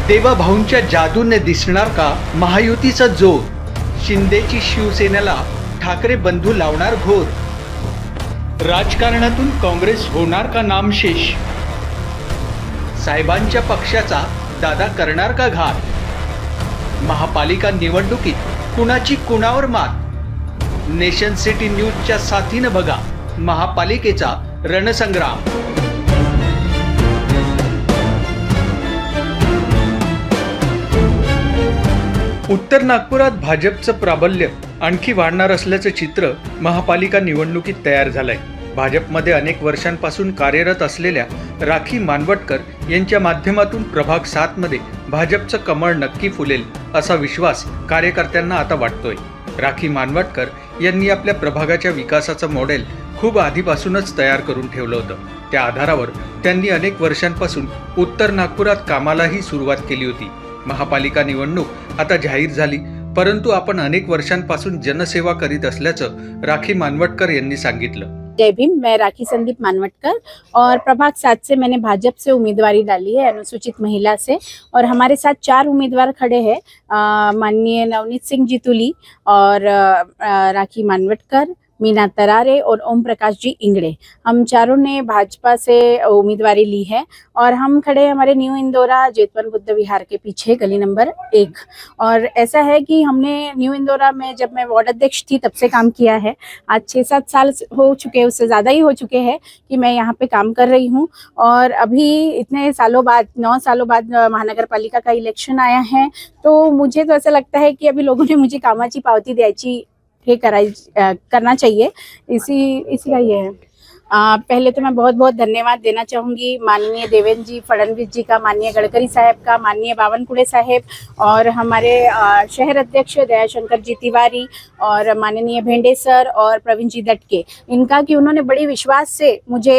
देवाभाऊंच्या जादूने दिसणार का महायुतीचा जोर? शिंदेची शिवसेनेला ठाकरे बंधू लावणार घोर. राजकारणातून काँग्रेस होणार का नामशेष? साहेबांच्या पक्षाचा दादा करणार का घात? महापालिका निवडणुकीत कुणाची कुणावर मात? नेशन सिटी न्यूजच्या साथीनं बघा महापालिकेचा रणसंग्राम. उत्तर नागपुरात भाजपचं प्राबल्य आणखी वाढणार असल्याचं चित्र महापालिका निवडणुकीत तयार झालंय. भाजपमध्ये अनेक वर्षांपासून कार्यरत असलेल्या राखी मानवटकर यांच्या माध्यमातून प्रभाग 7 मध्ये भाजपचं कमळ नक्की फुलेल असा विश्वास कार्यकर्त्यांना आता वाटतोय. राखी मानवटकर यांनी आपल्या प्रभागाच्या विकासाचं मॉडेल खूप आधीपासूनच तयार करून ठेवलं होतं. त्या आधारावर त्यांनी अनेक वर्षांपासून उत्तर नागपुरात कामालाही सुरुवात केली होती. महापालिका निवडणूक आता जाहीर झाली, परंतु आपण अनेक वर्षांपासून जनसेवा करीत असल्याचं राखी मानवटकर यांनी सांगितलं. जय भीम, मैं राखी संदीप मानवटकर और प्रभाग 7 से मैंने भाजपा से उम्मीदवारी डाली है, अनुसूचित महिला से. और हमारे साथ 4 उम्मीदवार खड़े हैं, माननीय नवनीत सिंह जी तुली और राखी मानवटकर, मीना तरारे और ओम प्रकाश जी इंगड़े. हम चारों ने भाजपा से उम्मीदवारी ली है और हम खड़े हमारे न्यू इंदौरा जेतवन बुद्ध विहार के पीछे गली नंबर 1. और ऐसा है कि हमने न्यू इंदौरा में जब मैं वार्ड अध्यक्ष थी तब से काम किया है. आज 6-7 साल हो चुके हैं, उससे ज़्यादा ही हो चुके हैं कि मैं यहाँ पे काम कर रही हूँ. और अभी इतने सालों बाद 9 सालों बाद महानगर पालिका का इलेक्शन आया है, तो मुझे तो ऐसा लगता है कि अभी लोगों ने मुझे कामाची पावती द्यायची हे करना चाहिए. इसी का ये है. पहले तो मैं बहुत बहुत धन्यवाद देना चाहूँगी माननीय देवेंद्र जी फडणवीस जी का, माननीय गडकरी साहब का, माननीय बावनकुळे साहब और हमारे शहर अध्यक्ष दयाशंकर जी तिवारी और माननीय भेंडे सर और प्रवीण जी दटके, इनका कि उन्होंने बड़ी विश्वास से मुझे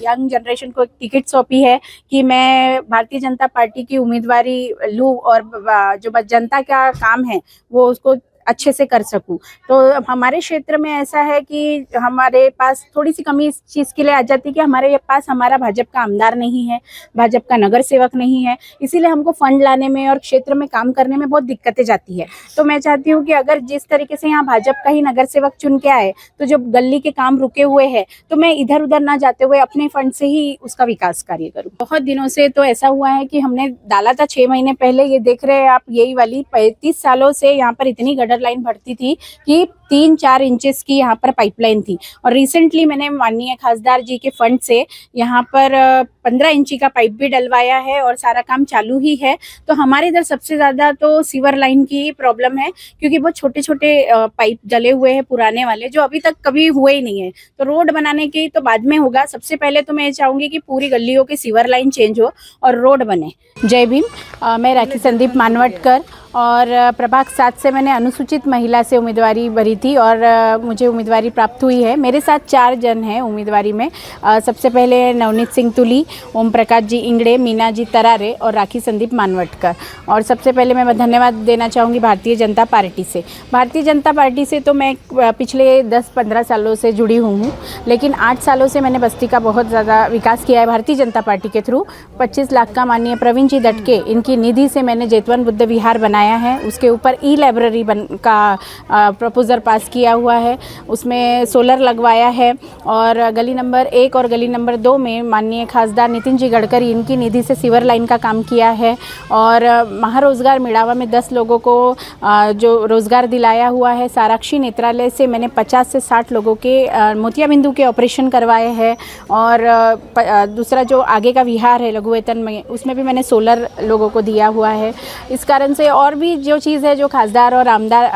यंग जनरेशन को टिकट सौंपी है कि मैं भारतीय जनता पार्टी की उम्मीदवारी लूँ और जो जनता का काम है वो उसको अच्छे से कर सकूं. तो हमारे क्षेत्र में ऐसा है कि हमारे पास थोड़ी सी कमी इस चीज़ के लिए आ जाती है कि हमारे पास हमारा भाजपा का आमदार नहीं है, भाजपा का नगर सेवक नहीं है, इसीलिए हमको फंड लाने में और क्षेत्र में काम करने में बहुत दिक्कतें जाती है. तो मैं चाहती हूँ कि अगर जिस तरीके से यहाँ भाजपा का ही नगर सेवक चुन के आए, तो जो गली के काम रुके हुए हैं तो मैं इधर उधर ना जाते हुए अपने फंड से ही उसका विकास कार्य करूँ. बहुत दिनों से तो ऐसा हुआ है कि हमने डाला था 6 महीने पहले. ये देख रहे हैं आप, यही वाली 35 सालों से यहाँ पर इतनी गटर लाइन भरती थी कि 3-4 इंचेस की यहाँ पर पाइपलाइन थी. और रिसेंटली मैंने माननीय खासदार जी के फंड से यहाँ पर 15 इंची का पाइप भी डलवाया है और सारा काम चालू ही है. तो हमारे इधर सबसे ज़्यादा तो सीवर लाइन की प्रॉब्लम है, क्योंकि बहुत छोटे छोटे पाइप डले हुए हैं पुराने वाले, जो अभी तक कभी हुए ही नहीं है. तो रोड बनाने की तो बाद में होगा. सबसे पहले तो मैं चाहूँगी कि पूरी गलियों की सीवर लाइन चेंज हो और रोड बने. जय भीम, मैं राखी संदीप मानवटकर और प्रभाग 7 से मैंने अनुसूचित महिला से उम्मीदवारी भरी थी और मुझे उम्मीदवारी प्राप्त हुई है. मेरे साथ 4 जन हैं उम्मीदवारी में. सबसे पहले नवनीत सिंह तुली, ओम प्रकाश जी इंगड़े, मीना जी तरारे और राखी संदीप मानवटकर. और सबसे पहले मैं धन्यवाद देना चाहूँगी भारतीय जनता पार्टी से. भारतीय जनता पार्टी से तो मैं पिछले 10-15 सालों से जुड़ी हूँ, लेकिन 8 सालों से मैंने बस्ती का बहुत ज़्यादा विकास किया है भारतीय जनता पार्टी के थ्रू. 25 लाख का माननीय प्रवीण जी दटके, इनकी निधि से मैंने जेतवन बुद्ध विहार बनाया है. उसके ऊपर ई-लाइब्रेरी का प्रपोजल पास किया हुआ है. उसमें सोलर लगवाया है. और गली नंबर 1 और गली नंबर 2 में माननीय खासदार नितिन जी गडकरी, इनकी निधि से सीवर लाइन का काम किया है. और महारोजगार मिड़ावा में 10 लोगों को जो रोज़गार दिलाया हुआ है. साराक्षी नेत्रालय से मैंने 50 से 60 लोगों के मोतियाबिंदु के ऑपरेशन करवाए हैं. और दूसरा जो आगे का विहार है लघुवेतन में, उसमें भी मैंने सोलर लोगों को दिया हुआ है. इस कारण से और भी जो चीज़ है जो खासदार और आमदार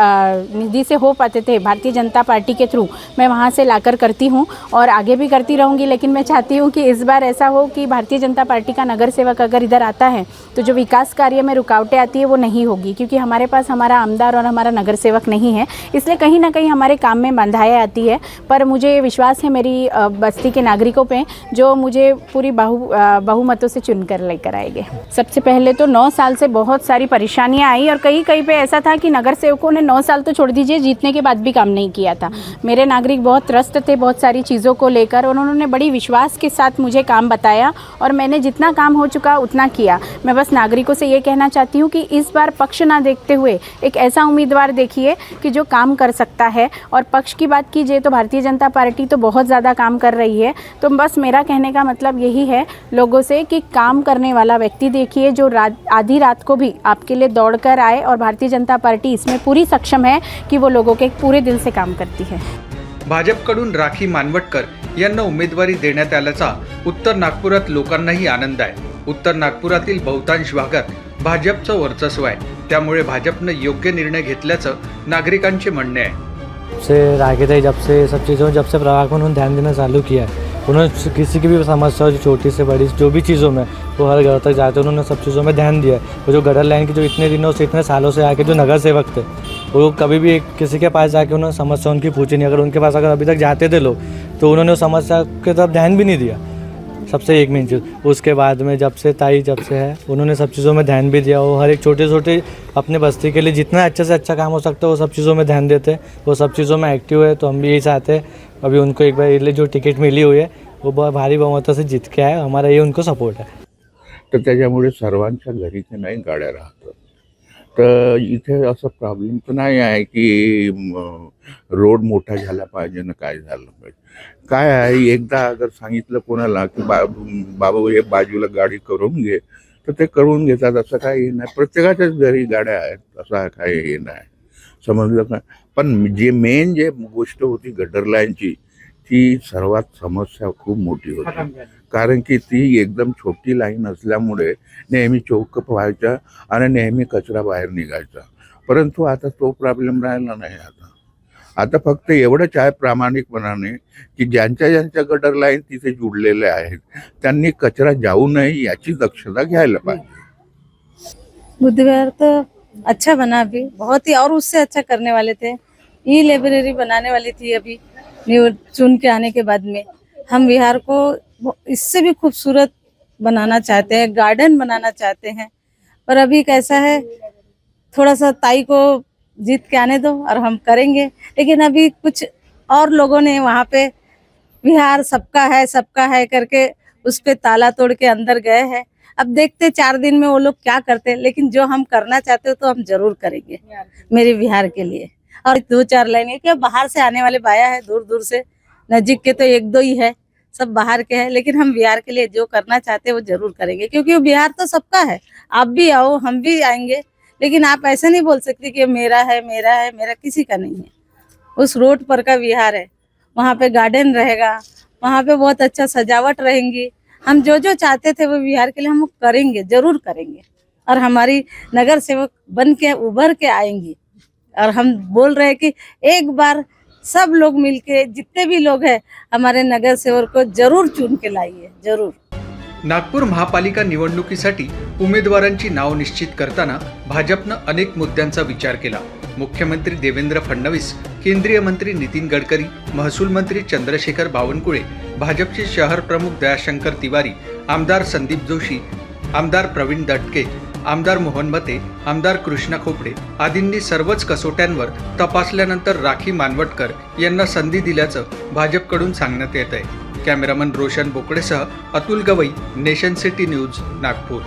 निधि से हो पाते थे भारतीय जनता पार्टी के थ्रू, मैं वहाँ से लाकर करती हूँ और आगे भी करती रहूँगी. लेकिन मैं चाहती हूँ कि इस बार ऐसा हो कि भारतीय जनता पार्टी का नगर सेवक अगर इधर आता है तो जो विकास कार्य में रुकावटें आती है वो नहीं होगी, क्योंकि हमारे पास हमारा आमदार और हमारा नगर सेवक नहीं है. इसलिए कहीं ना कहीं हमारे काम में बाधाएं आती है. पर मुझे विश्वास है मेरी बस्ती के नागरिकों पे, जो मुझे पूरी बहुमतों से चुनकर लेकर आएंगे. सबसे पहले तो 9 साल से बहुत सारी परेशानियाँ आई और कहीं पे ऐसा था कि नगर सेवकों ने 9 साल तो छोड़ दीजिए, जीतने के बाद भी काम नहीं किया था. मेरे नागरिक बहुत त्रस्त थे बहुत सारी चीज़ों को लेकर और उन्होंने बड़ी विश्वास के साथ मुझे काम बताया किया और मैंने जितना काम हो चुका उतना किया। मैं बस नागरिकों से ये कहना चाहती हूँ कि इस बार पक्ष ना देखते हुए एक ऐसा उम्मीदवार देखिए कि जो काम कर सकता है। और पक्ष की बात कीजिए तो भारतीय जनता पार्टी तो बहुत ज़्यादा काम कर रही है। तो बस मेरा कहने का मतलब यही है लोगों से कि काम करने वाला व्यक्ति देखिए, जो आधी रात को भी आपके लिए दौड़ कर आए, और भारतीय जनता पार्टी इसमें पूरी सक्षम है कि वो लोगों के पूरे दिल से काम करती है। भाजपकडून राखी मानवटकर यांना उमेदवारी देण्यात आल्याचा उत्तर नागपुरात लोकांनाही आनंद आहे। उत्तर नागपुरातील बहुतांश भागात भाजपचं वर्चस्व आहे, त्यामुळे भाजपनं योग्य निर्णय घेतल्याचं नागरिकांचे म्हणणे आहे। से राखी जब से सब चीज़ों जब से प्रभाग में उन्होंने ध्यान देना चालू किया है, उन्होंने किसी की भी समस्या हो, छोटी से बड़ी जो भी चीज़ों में, वो हर घर तक जाते उन्होंने सब चीज़ों में ध्यान दिया है। वो जो गटर लाइन की जो इतने दिनों से इतने सालों से आके जो नगर सेवक थे, वो कभी भी किसी के पास जाके उन्होंने समस्या उनकी पूछी नहीं। अगर उनके पास अगर अभी तक जाते थे लोग तो उन्होंने उस समस्या की तरफ ध्यान भी नहीं दिया। सबसे एक मेन चीज़ उसके बाद में जब से है उन्होंने सब चीज़ों में ध्यान भी दिया। वो हर एक छोटे छोटे अपने बस्ती के लिए जितना अच्छे से अच्छा काम हो सकता है वो सब चीज़ों में ध्यान देते, वो सब चीज़ों में एक्टिव है। तो हम भी यही चाहते हैं अभी उनको एक बार ये जो टिकट मिली हुई है वो बहुत भारी बहुमत से जीत के आए, हमारा ये उनको सपोर्ट है। तर त्याच्यामुळे सर्वांच्या घरी ते नाही गाड्या राहतात। तर इथे असं प्रॉब्लेम तर नाही आहे की रोड मोठा झाला पाहिजे ना काय झालं पाहिजे। काय आहे, एकदा अगर सांगितलं कोणाला की बाबा हे बाजूला गाडी करून घे तर ते करून घेतात। असं काही नाही, प्रत्येकाच्याच घरी गाड्या आहेत, असं काही हे नाही, समजलं का। पण जे गोष्ट होती गटर लाईनची, ती सर्वात समस्या खूप मोठी होती, कारण की ती एकदम छोटी लाईन असल्यामुळे नेहमी चौक व्हायच्या आणि नेहमी कचरा बाहेर निघायचा। परंतु आता तो प्रॉब्लेम राहिला नाही। आता फक्त एवढंच आहे प्रामाणिकपणाने की ज्यांच्या गटर लाईन तिथे जुडलेले आहेत त्यांनी कचरा जाऊ नये याची दक्षता घ्यायला पाहिजे। बुधवार तो अच्छा बना, अभी बहुत ही और उससे अच्छा करने वाले थे। ई लाइब्रेरी बनाने वाली थी अभी चुन के आने के बाद में। हम बिहार को इससे भी खूबसूरत बनाना चाहते हैं, गार्डन बनाना चाहते हैं। पर अभी कैसा है, थोड़ा सा ताई को जीत के आने दो और हम करेंगे। लेकिन अभी कुछ और लोगों ने वहाँ पे बिहार सबका है करके उस पे ताला तोड़ के अंदर गए हैं। अब देखते 4 दिन में वो लोग क्या करते हैं, लेकिन जो हम करना चाहते हो तो हम जरूर करेंगे मेरे बिहार के लिए। और 2-4 लाइन है कि बाहर से आने वाले बाया है, दूर दूर से, नजीक के तो 1-2 ही है, सब बाहर के हैं। लेकिन हम बिहार के लिए जो करना चाहते हैं वो जरूर करेंगे, क्योंकि वो बिहार तो सबका है। आप भी आओ, हम भी आएंगे, लेकिन आप ऐसा नहीं बोल सकते कि मेरा है, मेरा किसी का नहीं है। उस रोड पर का बिहार है, वहाँ पे गार्डन रहेगा, वहाँ पे बहुत अच्छा सजावट रहेंगी। हम जो चाहते थे वो बिहार के लिए हम करेंगे, जरूर करेंगे। और हमारी नगर सेवक बन के उभर के आएंगी। और हम बोल रहे हैं कि एक बार सब लोग मिलके, जितने भी लोग हैं, हमारे नगर सेवक को जरूर चुन के लाइए, जरूर। नागपूर महापालिका निवडणुकीसाठी उमेदवारांची नाव निश्चित करताना भाजपनं अनेक मुद्द्यांचा विचार केला। मुख्यमंत्री देवेंद्र फडणवीस, केंद्रीय मंत्री नितीन गडकरी, महसूल मंत्री चंद्रशेखर बावनकुळे, भाजपचे शहर प्रमुख दयाशंकर तिवारी, आमदार संदीप जोशी, आमदार प्रवीण दटके, आमदार मोहन मते, आमदार कृष्णा खोपडे आदींनी सर्वच कसोट्यांवर तपासल्यानंतर राखी मानवटकर यांना संधी दिल्याचं भाजपकडून सांगण्यात येत आहे। कॅमेरामन रोशन बोकडेसह Atul Gawai, nation city news, Nagpur.